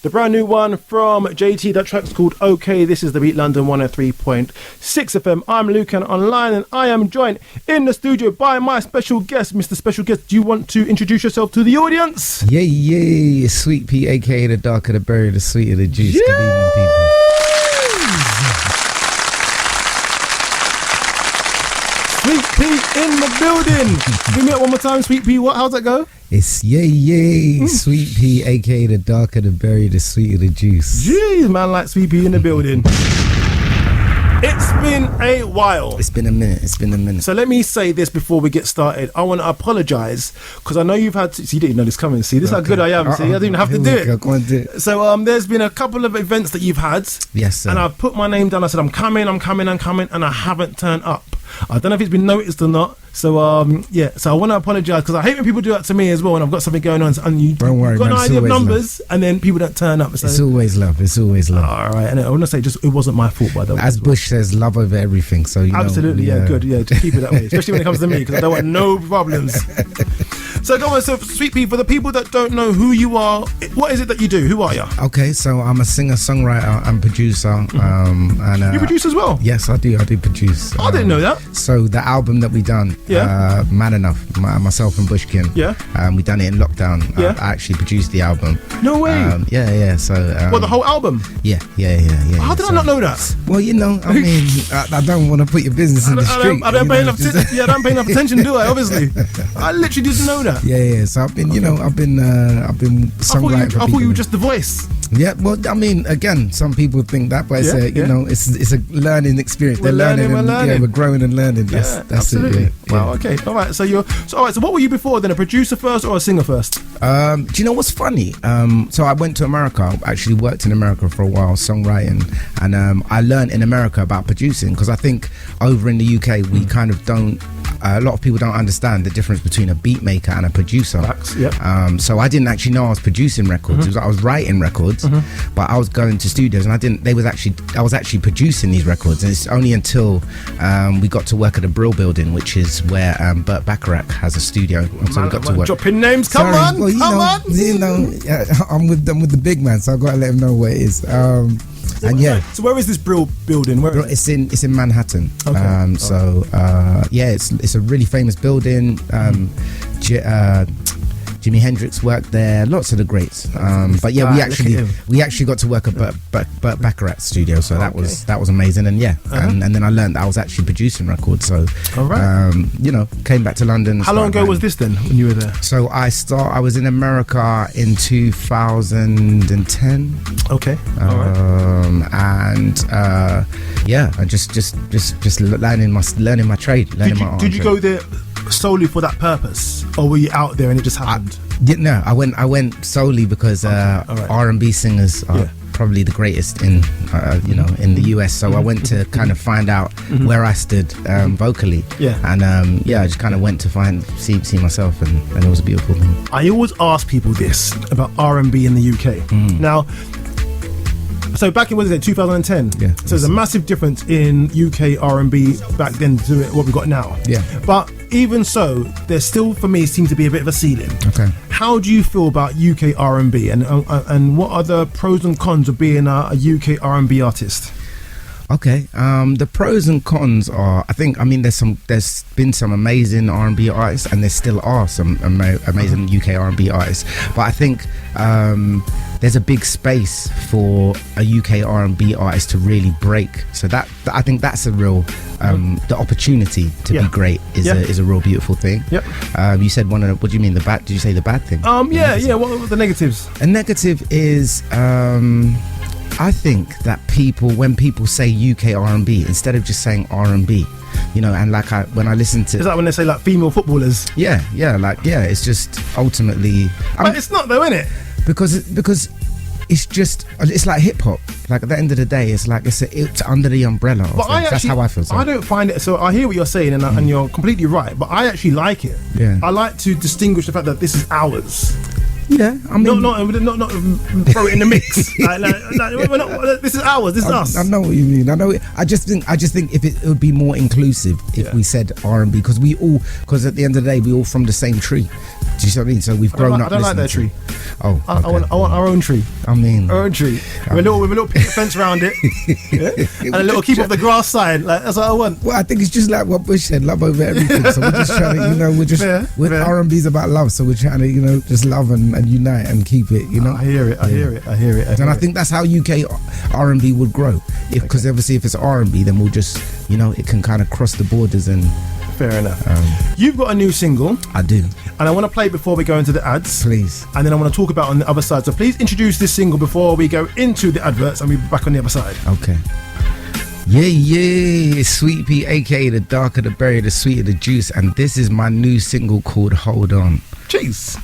The brand new one from JT, that track's called OK. This is the Beat London 103.6 FM. I'm Lukan Online, and I am joined in the studio by my special guest. Mr. Special Guest, do you want to introduce yourself to the audience? Yeah. Sweet Pea, aka the darker the berry, the sweeter the juice. Yeah. Good evening, people. Sweet Pea in the building. Give me it one more time, Sweet Pea. How's that go? It's Sweet Pea, aka the darker the berry, the sweeter the juice. Jeez, man, like Sweet Pea in the building. It's been a while. It's been a minute. So let me say this before we get started. I want to apologise because I know you've had to, you didn't know this coming. See, this is how good I am. See, I didn't even have to do it. Go on, do it. So there's been a couple of events that you've had. Yes, sir. And I've put my name down. I said, I'm coming, and I haven't turned up. I don't know if it's been noticed or not. So so I want to apologise because I hate when people do that to me as well, and I've got something going on. And you don't worry, got man, an idea of numbers, and then people don't turn up. So. It's always love. All right, and I want to say, it wasn't my fault, by the way. As Bush says, love over everything. So you absolutely, know, good, just keep it that way, especially when it comes to me, because I don't want no problems. So go on, so Sweet Pea, for the people that don't know who you are, what is it that you do? Who are you? Okay, so I'm a singer, songwriter, and producer. And you produce as well? Yes, I do produce. I didn't know that. So the album that we done, Man Enough, myself and Bushkin, we done it in lockdown. I actually produced the album. No way. So the whole album? Yeah. How did I not know that? Well, you know, I mean, I don't want to put your business in the street. I don't pay enough attention, do I? Obviously, I literally didn't know that. Yeah. So I've been songwriting. I thought you were just the voice. Yeah, well, I mean, again, some people think that, but it's a learning experience. They're learning. We're growing and learning. That's absolutely. it. Yeah. Wow. Okay. All right. So what were you before then? A producer first or a singer first? Do you know what's funny? So I went to America. I actually worked in America for a while, songwriting, and I learned in America about producing, because I think over in the UK we kind of don't. A lot of people don't understand the difference between a beat maker and a producer. Facts, yep. So I didn't actually know I was producing records. I was writing records, but I was going to studios, and I was actually producing these records. And it's only until we got to work at the Brill Building, which is where Burt Bacharach has a studio. So we got to work. Dropping names, come on. I'm with the big man, so I've got to let him know where it is. So where is this Brill Building? It's in Manhattan. Okay. It's a really famous building. Jimi Hendrix worked there, lots of the greats. But yeah, we actually got to work at Burt Bacharach's studio, so that was amazing. And and then I learned that I was actually producing records. So came back to London. How long ago was this then when you were there? So I was in America in 2010. Okay. All right. I just learning my trade. Did you go there solely for that purpose, or were you out there and it just happened? I went solely because R&B singers are probably the greatest in the US. So I went to kind of find out where I stood vocally. And I just kind of went to see myself, and it was a beautiful thing. I always ask people this about R&B in the UK. Now, so back in 2010. Yeah. So there's a massive difference in UK R&B back then to what we've got now. Yeah. But even so, there still, for me, seems to be a bit of a ceiling. Okay. How do you feel about UK R&B, and what are the pros and cons of being a UK R&B artist? Okay, the pros and cons are, there's been some amazing R&B artists, and there still are some amazing UK R&B artists, but I think there's a big space for a UK R&B artist to really break. So that I think that's a real the opportunity to be great is a real beautiful thing. Yep. You said what do you mean the bad? Did you say the bad thing? What were the negatives? A negative is I think that when people say UK R&B, instead of just saying R&B, and when I listen to... Is that when they say like female footballers? Yeah, it's just ultimately... But it's not though, innit? Because it's like hip hop. Like at the end of the day, it's like it's under the umbrella. That's how I feel. So. I don't find it. So I hear what you're saying, and you're completely right. But I actually like it. Yeah. I like to distinguish the fact that this is ours. Yeah, I mean, not throw it in the mix. We're not, this is ours. This is us. I know what you mean. I know. I just think if it would be more inclusive if we said R&B, because at the end of the day we all from the same tree. Do you see what I mean? So we've grown up. I don't like their listening tree. Oh, I want our own tree. I mean, Our own tree with a little picket fence around it, and a little keep off the grass sign. Like that's what I want. well, I think it's just like what Bush said, love over everything. So we're just trying to, Fair. R&B's about love, so we're trying to, just love and unite and keep it, I hear it. I hear it. And I think that's how UK R&B would grow. Because obviously, if it's R&B, then we'll just, it can kind of cross the borders and. Fair enough. You've got a new single. I do. And I want to play it before we go into the ads. Please. And then I want to talk about on the other side. So please introduce this single before we go into the adverts and we'll be back on the other side. Okay. Yeah, Sweet Pea, aka the darker the berry, the sweeter the juice. And this is my new single called Hold On. Jeez.